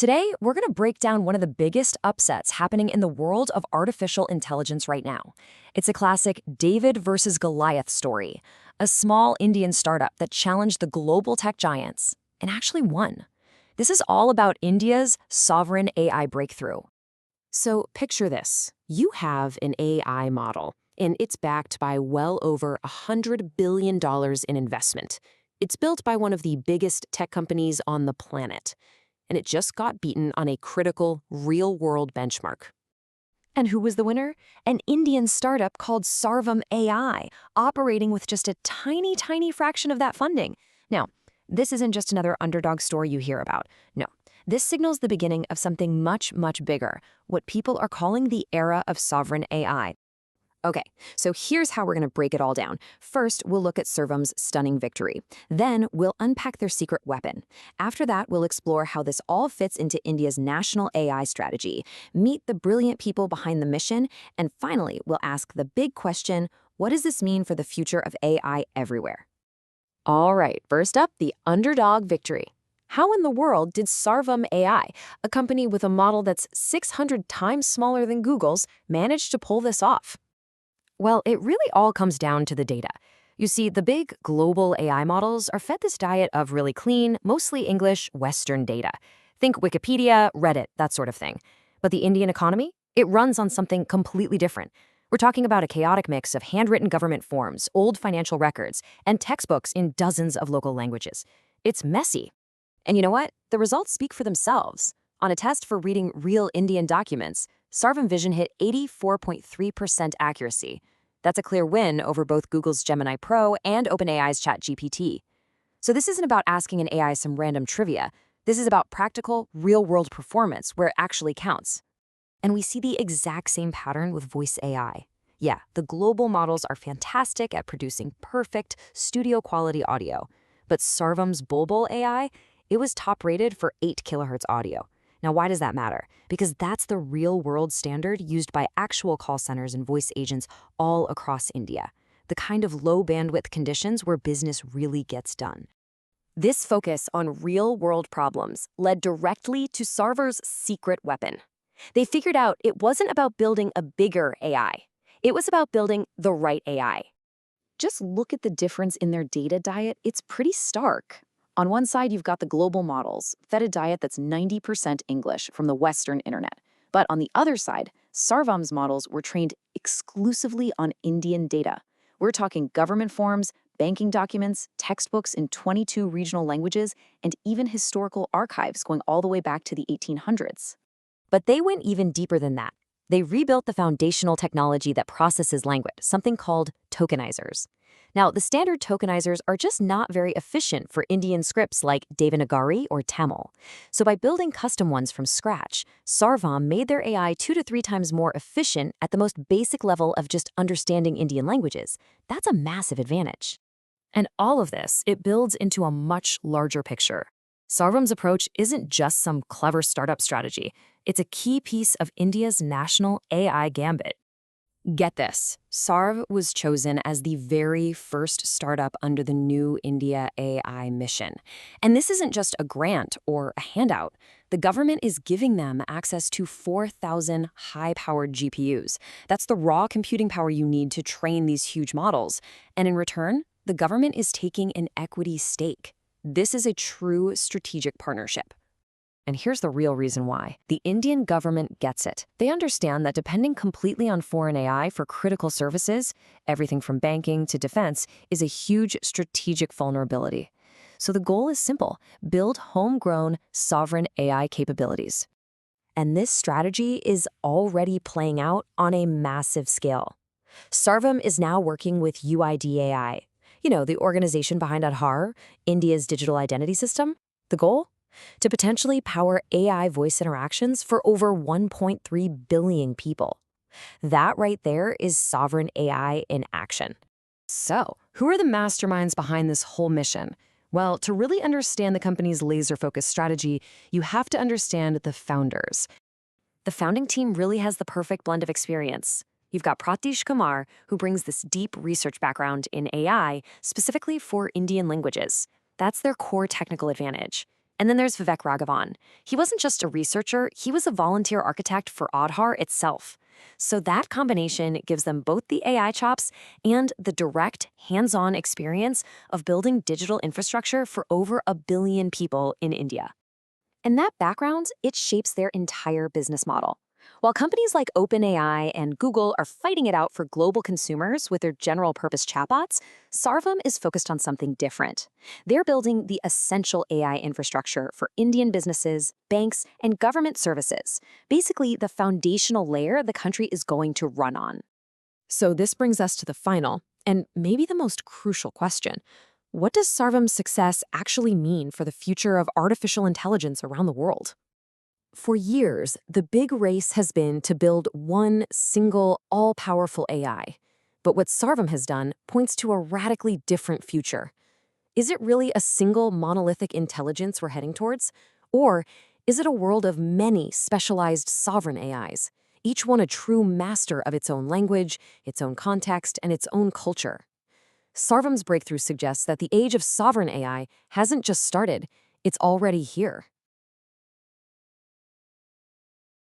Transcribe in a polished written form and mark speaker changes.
Speaker 1: Today, we're going to break down one of the biggest upsets happening in the world of artificial intelligence right now. It's a classic David versus Goliath story, a small Indian startup that challenged the global tech giants and actually won. This is all about India's sovereign AI breakthrough. So picture this. You have an AI model, and it's backed by well over $100 billion in investment. It's built by one of the biggest tech companies on the planet, and it just got beaten on a critical, real-world benchmark. And who was the winner? An Indian startup called Sarvam AI, operating with just a tiny fraction of that funding. Now, this isn't just another underdog story you hear about. No, this signals the beginning of something much bigger, what people are calling the era of sovereign AI. Okay, so here's how we're going to break it all down. First, we'll look at Sarvam's stunning victory. Then, we'll unpack their secret weapon. After that, we'll explore how this all fits into India's national AI strategy, meet the brilliant people behind the mission, and finally, we'll ask the big question, what does this mean for the future of AI everywhere? All right, first up, the underdog victory. How in the world did Sarvam AI, a company with a model that's 600 times smaller than Google's, manage to pull this off? Well, it really all comes down to the data. You see, the big global AI models are fed this diet of really clean, mostly English, Western data. Think Wikipedia, Reddit, that sort of thing. But the Indian economy? It runs on something completely different. We're talking about a chaotic mix of handwritten government forms, old financial records, and textbooks in dozens of local languages. It's messy. And you know what? The results speak for themselves. On a test for reading real Indian documents, Sarvam Vision hit 84.3% accuracy. That's a clear win over both Google's Gemini Pro and OpenAI's ChatGPT. So this isn't about asking an AI some random trivia. This is about practical, real-world performance where it actually counts. And we see the exact same pattern with voice AI. Yeah, the global models are fantastic at producing perfect, studio-quality audio. But Sarvam's Bulbul AI, it was top-rated for 8 kilohertz audio. Now, why does that matter? Because that's the real-world standard used by actual call centers and voice agents all across India, the kind of low-bandwidth conditions where business really gets done. This focus on real-world problems led directly to Sarvar's secret weapon. They figured out it wasn't about building a bigger AI. It was about building the right AI. Just look at the difference in their data diet. It's pretty stark. On one side, you've got the global models, fed a diet that's 90% English from the Western internet. But on the other side, Sarvam's models were trained exclusively on Indian data. We're talking government forms, banking documents, textbooks in 22 regional languages, and even historical archives going all the way back to the 1800s. But they went even deeper than that. They rebuilt the foundational technology that processes language, something called tokenizers. Now, the standard tokenizers are just not very efficient for Indian scripts like Devanagari or Tamil. So by building custom ones from scratch, Sarvam made their AI 2 to 3 times more efficient at the most basic level of just understanding Indian languages. That's a massive advantage. And all of this, it builds into a much larger picture. Sarvam's approach isn't just some clever startup strategy. It's a key piece of India's national AI gambit. Get this, Sarv was chosen as the very first startup under the New India AI mission. And this isn't just a grant or a handout. The government is giving them access to 4,000 high-powered GPUs. That's the raw computing power you need to train these huge models. And in return, the government is taking an equity stake. This is a true strategic partnership. And here's the real reason why. The Indian government gets it. They understand that depending completely on foreign AI for critical services, everything from banking to defense, is a huge strategic vulnerability. So the goal is simple: build homegrown, sovereign AI capabilities. And this strategy is already playing out on a massive scale. Sarvam is now working with UIDAI, the organization behind Aadhaar, India's digital identity system. The goal? To potentially power AI voice interactions for over 1.3 billion people. That right there is sovereign AI in action. So, who are the masterminds behind this whole mission? Well, to really understand the company's laser-focused strategy, you have to understand the founders. The founding team really has the perfect blend of experience. You've got Pratish Kumar, who brings this deep research background in AI, specifically for Indian languages. That's their core technical advantage. And then there's Vivek Raghavan. He wasn't just a researcher, he was a volunteer architect for Aadhaar itself. So that combination gives them both the AI chops and the direct, hands-on experience of building digital infrastructure for over 1 billion people in India. And that background, it shapes their entire business model. While companies like OpenAI and Google are fighting it out for global consumers with their general-purpose chatbots, Sarvam is focused on something different. They're building the essential AI infrastructure for Indian businesses, banks, and government services, basically the foundational layer the country is going to run on. So this brings us to the final, and maybe the most crucial question. What does Sarvam's success actually mean for the future of artificial intelligence around the world? For years, the big race has been to build one single, all-powerful AI. But what Sarvam has done points to a radically different future. Is it really a single monolithic intelligence we're heading towards? Or is it a world of many specialized sovereign AIs, each one a true master of its own language, its own context, and its own culture? Sarvam's breakthrough suggests that the age of sovereign AI hasn't just started, it's already here.